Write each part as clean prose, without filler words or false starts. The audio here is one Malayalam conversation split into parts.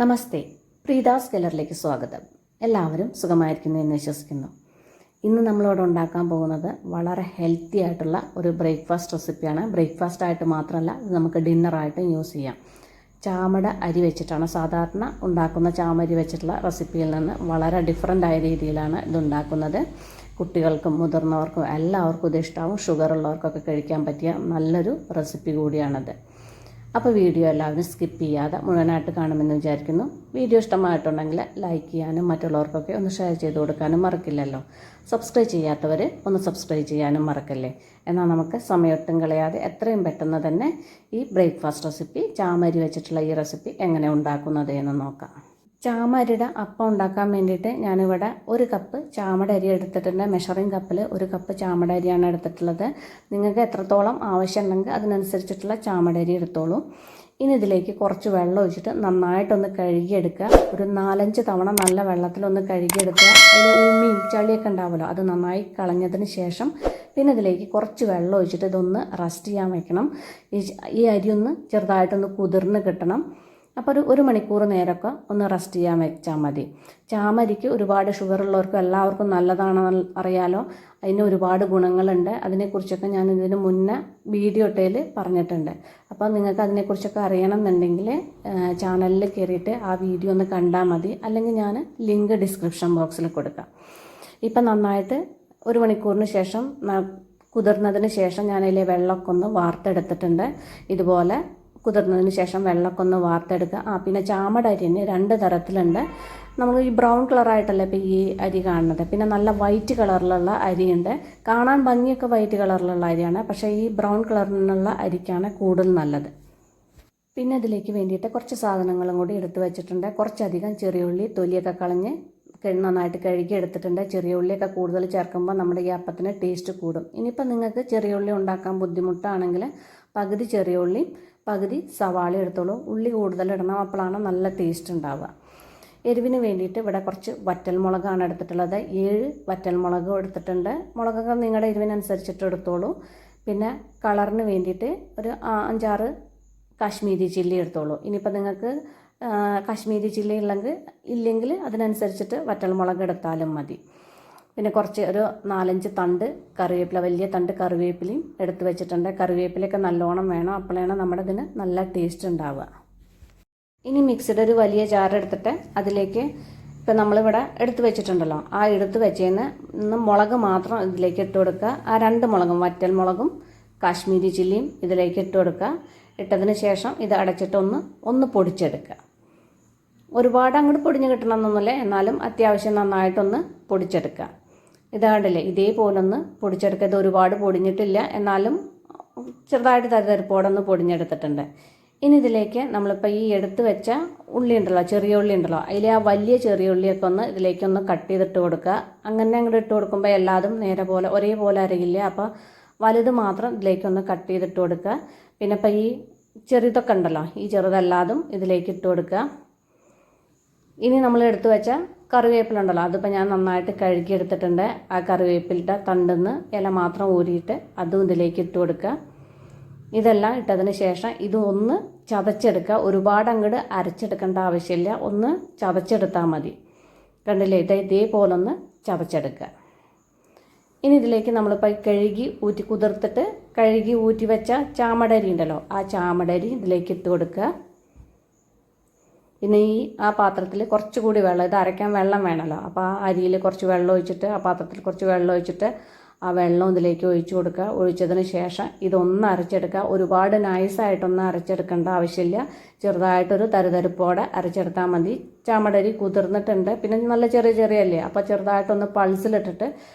നമസ്തേ, പ്രീതാസ് കെല്ലറിലേക്ക് സ്വാഗതം. എല്ലാവരും സുഖമായിരിക്കുന്നു എന്ന് വിശ്വസിക്കുന്നു. ഇന്ന് നമ്മളിവിടെ ഉണ്ടാക്കാൻ പോകുന്നത് വളരെ ഹെൽത്തി ആയിട്ടുള്ള ഒരു ബ്രേക്ക്ഫാസ്റ്റ് റെസിപ്പിയാണ്. ബ്രേക്ക്ഫാസ്റ്റ് ആയിട്ട് മാത്രമല്ല, ഇത് നമുക്ക് ഡിന്നറായിട്ടും യൂസ് ചെയ്യാം. ചാമട അരി വെച്ചിട്ടാണ് സാധാരണ ഉണ്ടാക്കുന്ന ചാമരി വെച്ചിട്ടുള്ള റെസിപ്പിയിൽ നിന്ന് വളരെ ഡിഫറൻ്റ് ആയ രീതിയിലാണ് ഇത് ഉണ്ടാക്കുന്നത്. കുട്ടികൾക്കും മുതിർന്നവർക്കും എല്ലാവർക്കും ഇത് ഇഷ്ടമാവും. ഷുഗർ ഉള്ളവർക്കൊക്കെ കഴിക്കാൻ പറ്റിയ നല്ലൊരു റെസിപ്പി കൂടിയാണത്. അപ്പോൾ വീഡിയോ എല്ലാവരും സ്കിപ്പ് ചെയ്യാതെ മുഴുവനായിട്ട് കാണുമെന്ന് വിചാരിക്കുന്നു. വീഡിയോ ഇഷ്ടമായിട്ടുണ്ടെങ്കിൽ ലൈക്ക് ചെയ്യാനും മറ്റുള്ളവർക്കൊക്കെ ഒന്ന് ഷെയർ ചെയ്ത് കൊടുക്കാനും മറക്കില്ലല്ലോ. സബ്സ്ക്രൈബ് ചെയ്യാത്തവർ ഒന്ന് സബ്സ്ക്രൈബ് ചെയ്യാനും മറക്കല്ലേ. എന്നാൽ നമുക്ക് സമയത്തും കളയാതെ എത്രയും പെട്ടെന്ന് തന്നെ ഈ ബ്രേക്ക്ഫാസ്റ്റ് റെസിപ്പി, ചാമരി വെച്ചിട്ടുള്ള ഈ റെസിപ്പി എങ്ങനെ ഉണ്ടാക്കുന്നത് എന്ന് നോക്കാം. ചാമരിയുടെ അപ്പം ഉണ്ടാക്കാൻ വേണ്ടിയിട്ട് ഞാനിവിടെ 1 കപ്പ് ചാമട അരി എടുത്തിട്ടുണ്ട്. മെഷറിംഗ് കപ്പിൽ 1 കപ്പ് ചാമട അരിയാണ് എടുത്തിട്ടുള്ളത്. നിങ്ങൾക്ക് എത്രത്തോളം ആവശ്യമുണ്ടെങ്കിൽ അതിനനുസരിച്ചിട്ടുള്ള ചാമട അരി എടുത്തോളൂ. ഇനി ഇതിലേക്ക് കുറച്ച് വെള്ളം ഒഴിച്ചിട്ട് നന്നായിട്ടൊന്ന് കഴുകിയെടുക്കുക. ഒരു 4-5 തവണ നല്ല വെള്ളത്തിലൊന്ന് കഴുകിയെടുക്കുക. അതിൽ ഉമ്മിയും ചളിയൊക്കെ ഉണ്ടാവുമല്ലോ, അത് നന്നായി കളഞ്ഞതിന് ശേഷം പിന്നെ ഇതിലേക്ക് കുറച്ച് വെള്ളം ഒഴിച്ചിട്ട് ഇതൊന്ന് റസ്റ്റ് ചെയ്യാൻ വയ്ക്കണം. ഈ അരി ഒന്ന് ചെറുതായിട്ടൊന്ന് കുതിർന്ന് കിട്ടണം. അപ്പോൾ ഒരു മണിക്കൂർ നേരമൊക്കെ ഒന്ന് റസ്റ്റ് ചെയ്യാൻ വെച്ചാൽ മതി. ചാമരിക്ക് ഒരുപാട് ഷുഗർ ഉള്ളവർക്കും എല്ലാവർക്കും നല്ലതാണെന്ന് അറിയാലോ. അതിന് ഒരുപാട് ഗുണങ്ങളുണ്ട്. അതിനെക്കുറിച്ചൊക്കെ ഞാൻ ഇതിന് മുന്നേ വീഡിയോ ഇട്ടതിൽ പറഞ്ഞിട്ടുണ്ട്. അപ്പോൾ നിങ്ങൾക്ക് അതിനെക്കുറിച്ചൊക്കെ അറിയണം എന്നുണ്ടെങ്കിൽ ചാനലിൽ കയറിയിട്ട് ആ വീഡിയോ ഒന്ന് കണ്ടാൽ മതി. അല്ലെങ്കിൽ ഞാൻ ലിങ്ക് ഡിസ്ക്രിപ്ഷൻ ബോക്സിൽ കൊടുക്കാം. ഇപ്പം നന്നായിട്ട് 1 മണിക്കൂറിന് ശേഷം കുതിർന്നതിന് ശേഷം ഞാനതിലെ വെള്ളമൊക്കെ ഒന്ന് വാർത്തെടുത്തിട്ടുണ്ട്. ഇതുപോലെ കുതിർന്നതിന് ശേഷം വെള്ളമൊക്കെ ഒന്ന് വാർത്തെടുക്കുക. പിന്നെ ചാമട അരി തന്നെ 2 തരത്തിലുണ്ട്. നമ്മൾ ഈ ബ്രൗൺ കളറായിട്ടല്ലേ ഇപ്പോൾ ഈ അരി കാണുന്നത്. പിന്നെ നല്ല വൈറ്റ് കളറിലുള്ള അരിയുണ്ട്. കാണാൻ ഭംഗിയൊക്കെ വൈറ്റ് കളറിലുള്ള അരിയാണ്, പക്ഷേ ഈ ബ്രൗൺ കളറിനുള്ള അരിക്കാണ് കൂടുതൽ നല്ലത്. പിന്നെ ഇതിലേക്ക് വേണ്ടിയിട്ട് കുറച്ച് സാധനങ്ങളും കൂടി എടുത്തു വെച്ചിട്ടുണ്ട്. കുറച്ചധികം ചെറിയ ഉള്ളി തൊലിയൊക്കെ കളഞ്ഞ് നന്നായിട്ട് കഴുകി എടുത്തിട്ടുണ്ട്. ചെറിയ ഉള്ളിയൊക്കെ കൂടുതൽ ചേർക്കുമ്പോൾ നമ്മുടെ ഈ അപ്പത്തിന് ടേസ്റ്റ് കൂടും. ഇനിയിപ്പോൾ നിങ്ങൾക്ക് ചെറിയ ഉള്ളി ഉണ്ടാക്കാൻ ബുദ്ധിമുട്ടാണെങ്കിൽ പകുതി ചെറിയ ഉള്ളി പകുതി സവാള എടുത്തോളൂ. ഉള്ളി കൂടുതൽ ഇടണം, അപ്പോഴാണ് നല്ല ടേസ്റ്റ് ഉണ്ടാവുക. എരിവിന് വേണ്ടിയിട്ട് ഇവിടെ കുറച്ച് വറ്റൽമുളകാണ് എടുത്തിട്ടുള്ളത്. 7 വറ്റൽമുളകും എടുത്തിട്ടുണ്ട്. മുളകൊക്കെ നിങ്ങളുടെ എരിവിനനുസരിച്ചിട്ട് എടുത്തോളൂ. പിന്നെ കളറിന് വേണ്ടിയിട്ട് ഒരു 5-6 കാശ്മീരി ചില്ലി എടുത്തോളൂ. ഇനിയിപ്പോൾ നിങ്ങൾക്ക് കാശ്മീരി ചില്ലി ഇല്ലെങ്കിൽ അതിനനുസരിച്ചിട്ട് വറ്റൽമുളക് എടുത്താലും മതി. പിന്നെ കുറച്ച് ഒരു 4-5 തണ്ട് കറിവേപ്പില, വലിയ തണ്ട് കറിവേപ്പിലയും എടുത്ത് വെച്ചിട്ടുണ്ട്. കറിവേപ്പിലയൊക്കെ നല്ലോണം വേണം, അപ്പോഴാണ് നമ്മുടെ ഇതിന് നല്ല ടേസ്റ്റ് ഉണ്ടാവുക. ഇനി മിക്സിയുടെ ഒരു വലിയ ജാർ എടുത്തിട്ട് അതിലേക്ക് ഇപ്പം നമ്മളിവിടെ എടുത്ത് വെച്ചിട്ടുണ്ടല്ലോ, ആ എടുത്ത് വെച്ചതിന് മുളക് മാത്രം ഇതിലേക്ക് ഇട്ട് കൊടുക്കുക. ആ 2 മുളകും, വറ്റൽമുളകും കാശ്മീരി ചില്ലിയും ഇതിലേക്ക് ഇട്ട് കൊടുക്കുക. ഇട്ടതിന് ശേഷം ഇത് അടച്ചിട്ട് ഒന്ന് പൊടിച്ചെടുക്കുക. ഒരുപാട് അങ്ങോട്ട് പൊടിഞ്ഞ് കിട്ടണമെന്നൊന്നുമില്ല, എന്നാലും അത്യാവശ്യം നന്നായിട്ടൊന്ന് പൊടിച്ചെടുക്കുക. ഇതാണ്ടില്ലേ, ഇതേപോലെ ഒന്ന് പൊടിച്ചെടുക്കുക. ഇത് ഒരുപാട് പൊടിഞ്ഞിട്ടില്ല, എന്നാലും ചെറുതായിട്ട് തരിതരിപ്പോടൊന്ന് പൊടിഞ്ഞെടുത്തിട്ടുണ്ട്. ഇനി ഇതിലേക്ക് നമ്മളിപ്പോൾ ഈ എടുത്ത് വെച്ച ഉള്ളി ഉണ്ടല്ലോ, ചെറിയ ഉള്ളി ഉണ്ടല്ലോ, അതിൽ ആ വലിയ ചെറിയ ഉള്ളിയൊക്കെ ഒന്ന് ഇതിലേക്കൊന്ന് കട്ട് ചെയ്തിട്ട് കൊടുക്കുക. അങ്ങനെ അങ്ങോട്ട് ഇട്ട് കൊടുക്കുമ്പോൾ എല്ലാതും ഒരേപോലെ അരയില്ല. അപ്പോൾ വലുത് മാത്രം ഇതിലേക്കൊന്ന് കട്ട് ചെയ്തിട്ട് കൊടുക്കുക. പിന്നെ ഇപ്പോൾ ഈ ചെറുതൊക്കെ ഉണ്ടല്ലോ, ഈ ചെറുതെല്ലാതും ഇതിലേക്ക് ഇട്ട് കൊടുക്കുക. ഇനി നമ്മൾ എടുത്തു വെച്ച കറിവേപ്പില ഉണ്ടല്ലോ, അതിപ്പോൾ ഞാൻ നന്നായിട്ട് കഴുകിയെടുത്തിട്ടുണ്ട്. ആ കറിവേപ്പിലിൻ്റെ തണ്ടിന്ന് ഇല മാത്രം ഊരിയിട്ട് അതും ഇതിലേക്ക് ഇട്ട് കൊടുക്കുക. ഇതെല്ലാം ഇട്ടതിന് ശേഷം ഇത് ഒന്ന് ചതച്ചെടുക്കുക. ഒരുപാട് അങ്ങോട്ട് അരച്ചെടുക്കേണ്ട ആവശ്യമില്ല, ഒന്ന് ചതച്ചെടുത്താൽ മതി. കണ്ടില്ലേ, ഇതേപോലെ ഒന്ന് ചതച്ചെടുക്കുക. ഇനി ഇതിലേക്ക് നമ്മളിപ്പോൾ കഴുകി ഊറ്റി വെച്ച ചാമടരി ഉണ്ടല്ലോ, ആ ചാമടരി ഇതിലേക്ക് ഇട്ട് കൊടുക്കുക. പിന്നെ ആ പാത്രത്തിൽ കുറച്ചുകൂടി വെള്ളം, ഇത് അരയ്ക്കാൻ വെള്ളം വേണമല്ലോ, അപ്പോൾ ആ അരിയിൽ കുറച്ച് വെള്ളം ഒഴിച്ചിട്ട്, ആ പാത്രത്തിൽ കുറച്ച് വെള്ളം ഒഴിച്ചിട്ട് ആ വെള്ളം ഇതിലേക്ക് ഒഴിച്ചു കൊടുക്കുക. ഒഴിച്ചതിന് ശേഷം ഇതൊന്ന് അരച്ചെടുക്കുക. ഒരുപാട് നൈസായിട്ടൊന്നും അരച്ചെടുക്കേണ്ട ആവശ്യമില്ല, ചെറുതായിട്ടൊരു തരിതരിപ്പോടെ അരച്ചെടുത്താൽ മതി. ചാമടരി കുതിർന്നിട്ടുണ്ട്, പിന്നെ നല്ല ചെറിയല്ലേ, അപ്പോൾ ചെറുതായിട്ടൊന്ന് പൾസിലിട്ടിട്ട്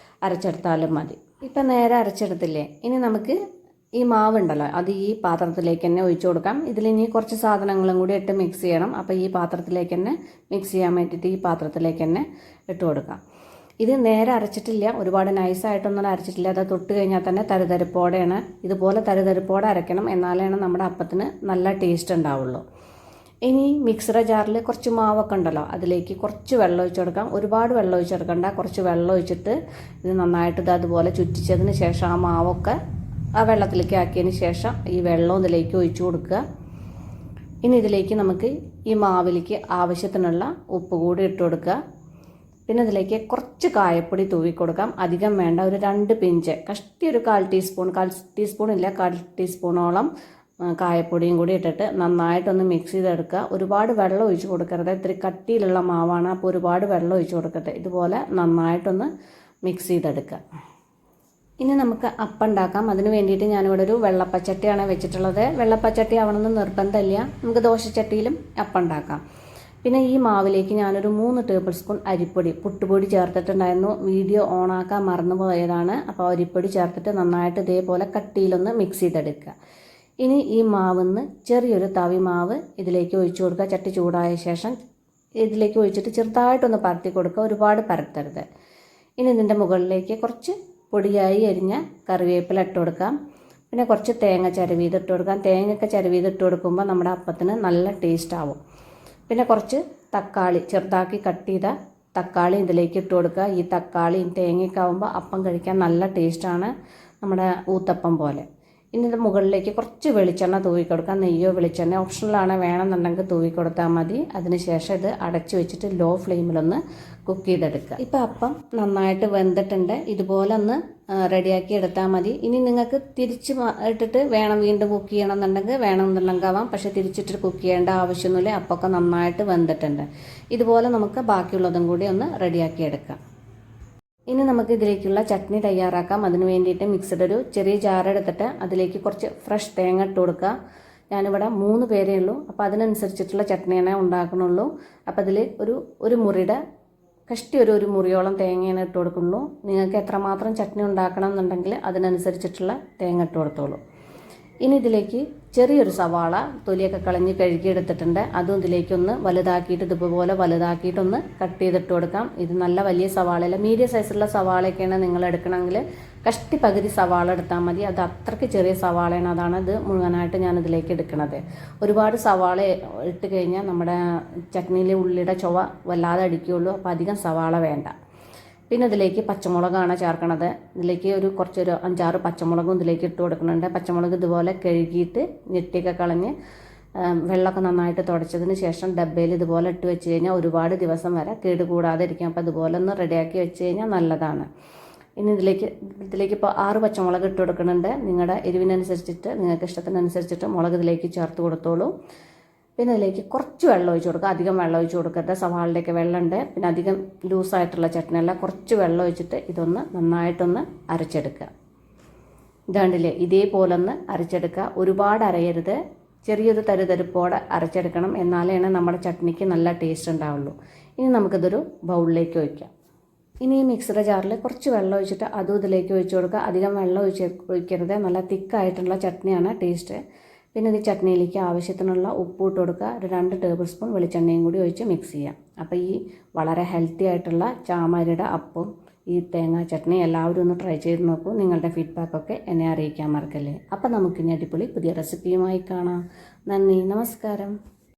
അരച്ചെടുത്താലും മതി. ഇപ്പം നേരെ അരച്ചെടുത്തില്ലേ, ഇനി നമുക്ക് ഈ മാവുണ്ടല്ലോ അത് ഈ പാത്രത്തിലേക്ക് തന്നെ ഒഴിച്ചു കൊടുക്കാം. ഇതിലിനി കുറച്ച് സാധനങ്ങളും കൂടി ഇട്ട് മിക്സ് ചെയ്യണം. അപ്പോൾ ഈ പാത്രത്തിലേക്ക് തന്നെ മിക്സ് ചെയ്യാൻ വേണ്ടിയിട്ട് ഈ പാത്രത്തിലേക്ക് തന്നെ ഇട്ട് കൊടുക്കാം. ഇത് നേരെ അരച്ചിട്ടില്ല, ഒരുപാട് നൈസായിട്ടൊന്നും അരച്ചിട്ടില്ല. അത് തൊട്ട് കഴിഞ്ഞാൽ തന്നെ തരിതരിപ്പോടെയാണ്. ഇതുപോലെ തരിതരിപ്പോടെ അരയ്ക്കണം, എന്നാലാണ് നമ്മുടെ അപ്പത്തിന് നല്ല ടേസ്റ്റ് ഉണ്ടാവുള്ളൂ. ഇനി മിക്സറുടെ ജാറിൽ കുറച്ച് മാവൊക്കെ ഉണ്ടല്ലോ, അതിലേക്ക് കുറച്ച് വെള്ളം ഒഴിച്ച് കൊടുക്കാം. ഒരുപാട് വെള്ളം ഒഴിച്ചെടുക്കണ്ട, കുറച്ച് വെള്ളം ഒഴിച്ചിട്ട് ഇത് നന്നായിട്ട് അതുപോലെ ചുറ്റിച്ചതിന് ശേഷം ആ മാവൊക്കെ ആ വെള്ളത്തിലേക്ക് ആക്കിയതിന് ശേഷം ഈ വെള്ളം ഇതിലേക്ക് ഒഴിച്ചു കൊടുക്കുക. ഇനി ഇതിലേക്ക് നമുക്ക് ഈ മാവിലേക്ക് ആവശ്യത്തിനുള്ള ഉപ്പ് കൂടി ഇട്ട് കൊടുക്കുക. പിന്നെ ഇതിലേക്ക് കുറച്ച് കായപ്പൊടി തൂവി കൊടുക്കാം. അധികം വേണ്ട, ഒരു 2 പിഞ്ച് കഷ്ടി, ഒരു 1/4 ടീസ്പൂൺ ഇല്ല 1/4 ടീസ്പൂണോളം കായപ്പൊടിയും കൂടി ഇട്ടിട്ട് നന്നായിട്ടൊന്ന് മിക്സ് ചെയ്തെടുക്കുക. ഒരുപാട് വെള്ളം ഒഴിച്ച് കൊടുക്കരുത്, ഇത്തിരി കട്ടിയിലുള്ള മാവാണ്, അപ്പോൾ ഒരുപാട് വെള്ളം ഒഴിച്ച് കൊടുക്കട്ടെ. ഇതുപോലെ നന്നായിട്ടൊന്ന് മിക്സ് ചെയ്തെടുക്കുക. ഇനി നമുക്ക് അപ്പം ഉണ്ടാക്കാം. അതിന് വേണ്ടിയിട്ട് ഞാനിവിടെ ഒരു വെള്ളപ്പച്ചട്ടിയാണ് വെച്ചിട്ടുള്ളത്. വെള്ളപ്പച്ചട്ടി ആവണമെന്ന് നിർബന്ധമില്ല, നമുക്ക് ദോശച്ചട്ടിയിലും അപ്പം ഉണ്ടാക്കാം. പിന്നെ ഈ മാവിലേക്ക് ഞാനൊരു 3 ടേബിൾ സ്പൂൺ അരിപ്പൊടി, പുട്ടുപൊടി ചേർത്തിട്ടുണ്ടായിരുന്നു. വീഡിയോ ഓണാക്കാൻ മറന്നു പോയതാണ്. അപ്പോൾ അരിപ്പൊടി ചേർത്തിട്ട് നന്നായിട്ട് ഇതേപോലെ കട്ടിയിലൊന്ന് മിക്സ് ചെയ്തെടുക്കുക. ഇനി ഈ മാവിന്ന് ചെറിയൊരു തവി മാവ് ഇതിലേക്ക് ഒഴിച്ചു കൊടുക്കുക. ചട്ടി ചൂടായ ശേഷം ഇതിലേക്ക് ഒഴിച്ചിട്ട് ചെറുതായിട്ടൊന്ന് പരത്തി കൊടുക്കുക, ഒരുപാട് പരത്തരുത്. ഇനി ഇതിൻ്റെ മുകളിലേക്ക് കുറച്ച് പൊടിയായി അരിഞ്ഞ കറിവേപ്പില ഇട്ട് കൊടുക്കാം. പിന്നെ കുറച്ച് തേങ്ങ ചിരവിയത് ഇട്ട് കൊടുക്കാം. തേങ്ങയൊക്കെ ചിരവിയത് ഇട്ട് കൊടുക്കുമ്പോൾ നമ്മുടെ അപ്പത്തിന് നല്ല ടേസ്റ്റ് ആവും. പിന്നെ കുറച്ച് തക്കാളി, ചെറുതാക്കി കട്ട് ചെയ്ത തക്കാളി ഇതിലേക്ക് ഇട്ട് കൊടുക്കുക. ഈ തക്കാളിയും തേങ്ങയൊക്കെ ആകുമ്പോൾ അപ്പം കഴിക്കാൻ നല്ല ടേസ്റ്റാണ്, നമ്മുടെ ഊത്തപ്പം പോലെ. ഇനി ഇത് മുകളിലേക്ക് കുറച്ച് വെളിച്ചെണ്ണ തൂവി കൊടുക്കാം. നെയ്യോ വെളിച്ചെണ്ണ ഓപ്ഷണലാണ്, വേണമെന്നുണ്ടെങ്കിൽ തൂവി കൊടുത്താൽ മതി. അതിനുശേഷം ഇത് അടച്ചു വെച്ചിട്ട് ലോ ഫ്ലെയിമിലൊന്ന് കുക്ക് ചെയ്തെടുക്കുക. ഇപ്പോൾ അപ്പം നന്നായിട്ട് വെന്തിട്ടുണ്ട്. ഇതുപോലെ ഒന്ന് റെഡിയാക്കി എടുത്താൽ മതി. ഇനി നിങ്ങൾക്ക് തിരിച്ച് ഇട്ടിട്ട് വേണം വീണ്ടും കുക്ക് ചെയ്യണമെന്നുണ്ടെങ്കിൽ വേണമെന്നുണ്ടെങ്കിൽ ആവാം, പക്ഷേ തിരിച്ചിട്ട് കുക്ക് ചെയ്യേണ്ട ആവശ്യമൊന്നുമില്ല. അപ്പമൊക്കെ നന്നായിട്ട് വെന്തിട്ടുണ്ട്. ഇതുപോലെ നമുക്ക് ബാക്കിയുള്ളതും കൂടി ഒന്ന് റെഡിയാക്കി എടുക്കാം. ഇനി നമുക്ക് ഇതിലേക്കുള്ള ചട്നി തയ്യാറാക്കാം. അതിന് വേണ്ടിയിട്ട് മിക്സിയുടെ ഒരു ചെറിയ ജാർ എടുത്തിട്ട് അതിലേക്ക് കുറച്ച് ഫ്രഷ് തേങ്ങ ഇട്ട് കൊടുക്കുക. ഞാനിവിടെ 3 പേരേ ഉള്ളൂ, അപ്പോൾ അതിനനുസരിച്ചിട്ടുള്ള ചട്നിയാണ് ഉണ്ടാക്കണുള്ളൂ. അപ്പോൾ അതിൽ ഒരു മുറിയുടെ കഷ്ടി ഒരു മുറിയോളം തേങ്ങയാണ് ഇട്ട് കൊടുക്കുള്ളൂ. നിങ്ങൾക്ക് എത്രമാത്രം ചട്നി ഉണ്ടാക്കണം എന്നുണ്ടെങ്കിൽ അതിനനുസരിച്ചിട്ടുള്ള തേങ്ങ ഇട്ട് കൊടുത്തോളൂ. ഇനി ഇതിലേക്ക് ചെറിയൊരു സവാള തൊലിയൊക്കെ കളഞ്ഞ് കഴുകിയെടുത്തിട്ടുണ്ട്. അതും ഇതിലേക്കൊന്ന് വലുതാക്കിയിട്ട് ഇതുപോലെ വലുതാക്കിയിട്ടൊന്ന് കട്ട് ചെയ്തിട്ട് കൊടുക്കാം. ഇത് നല്ല വലിയ സവാളയല്ല, മീഡിയം സൈസുള്ള സവാളയൊക്കെയാണ് നിങ്ങൾ എടുക്കണമെങ്കിൽ കഷ്ടി പകുതി സവാള എടുത്താൽ മതി. അത് അത്രയ്ക്ക് ചെറിയ സവാളയാണ്, അതാണ് ഇത് മുഴുവനായിട്ട് ഞാൻ ഇതിലേക്ക് എടുക്കുന്നത്. ഒരുപാട് സവാള ഇട്ട് കഴിഞ്ഞാൽ നമ്മുടെ ചട്നിയിലെ ഉള്ളിയുടെ ചുവ വല്ലാതെ അടിക്കുകയുള്ളൂ, അപ്പോൾ അധികം സവാള വേണ്ട. പിന്നെ ഇതിലേക്ക് പച്ചമുളകാണ് ചേർക്കണത്. ഇതിലേക്ക് കുറച്ചൊരു 5-6 പച്ചമുളകും ഇതിലേക്ക് ഇട്ട് കൊടുക്കുന്നുണ്ട്. പച്ചമുളക് ഇതുപോലെ കഴുകിയിട്ട് ഞെട്ടിയൊക്കെ കളഞ്ഞ് വെള്ളമൊക്കെ നന്നായിട്ട് തുടച്ചതിന് ശേഷം ഡബ്ബയിൽ ഇതുപോലെ ഇട്ട് വെച്ച് കഴിഞ്ഞാൽ ഒരുപാട് ദിവസം വരെ കേട് കൂടാതെ ഇരിക്കും. അപ്പോൾ ഇതുപോലെ ഒന്ന് റെഡിയാക്കി വെച്ച് കഴിഞ്ഞാൽ നല്ലതാണ്. ഇനി ഇതിലേക്ക് ഇപ്പോൾ 6 പച്ചമുളക് ഇട്ട് കൊടുക്കുന്നുണ്ട്. നിങ്ങളുടെ എരിവിനനുസരിച്ചിട്ട്, നിങ്ങൾക്ക് ഇഷ്ടത്തിനനുസരിച്ചിട്ട് മുളക് ഇതിലേക്ക് ചേർത്ത് കൊടുത്തോളൂ. പിന്നെ ഇതിലേക്ക് കുറച്ച് വെള്ളം ഒഴിച്ച് കൊടുക്കുക, അധികം വെള്ളം ഒഴിച്ച് കൊടുക്കരുത്. സവാളിൻ്റെയൊക്കെ വെള്ളമുണ്ട്. പിന്നെ അധികം ലൂസായിട്ടുള്ള ചട്നിയല്ല, കുറച്ച് വെള്ളം ഒഴിച്ചിട്ട് ഇതൊന്ന് നന്നായിട്ടൊന്ന് അരച്ചെടുക്കുക. ഇതാണ്ടില്ലേ, ഇതേപോലെ ഒന്ന് അരച്ചെടുക്കുക. ഒരുപാട് അരയരുത്, ചെറിയൊരു തരുതരിപ്പോടെ അരച്ചെടുക്കണം, എന്നാലേ നമ്മുടെ ചട്നിക്ക് നല്ല ടേസ്റ്റ് ഉണ്ടാവുള്ളൂ. ഇനി നമുക്കിതൊരു ബൗളിലേക്ക് ഒഴിക്കാം. ഇനി ഈ മിക്സിയുടെ ജാറിൽ കുറച്ച് വെള്ളം ഒഴിച്ചിട്ട് അതും ഇതിലേക്ക് ഒഴിച്ച് കൊടുക്കുക. അധികം വെള്ളം ഒഴിക്കരുത്, നല്ല തിക്കായിട്ടുള്ള ചട്നിയാണ് ടേസ്റ്റ്. പിന്നെ ഇത് ചട്നിയിലേക്ക് ആവശ്യത്തിനുള്ള ഉപ്പ് ഇട്ട് കൊടുക്കുക. ഒരു 2 ടേബിൾ സ്പൂൺ വെളിച്ചെണ്ണയും കൂടി ഒഴിച്ച് മിക്സ് ചെയ്യാം. അപ്പോൾ ഈ വളരെ ഹെൽത്തി ആയിട്ടുള്ള ചാമരിയുടെ അപ്പം, ഈ തേങ്ങാ ചട്നി എല്ലാവരും ഒന്ന് ട്രൈ ചെയ്ത് നോക്കൂ. നിങ്ങളുടെ ഫീഡ്ബാക്കൊക്കെ എന്നെ അറിയിക്കാൻ മറക്കല്ലേ. അപ്പോൾ നമുക്കിനി അടിപൊളി പുതിയ റെസിപ്പിയുമായി കാണാം. നന്ദി, നമസ്കാരം.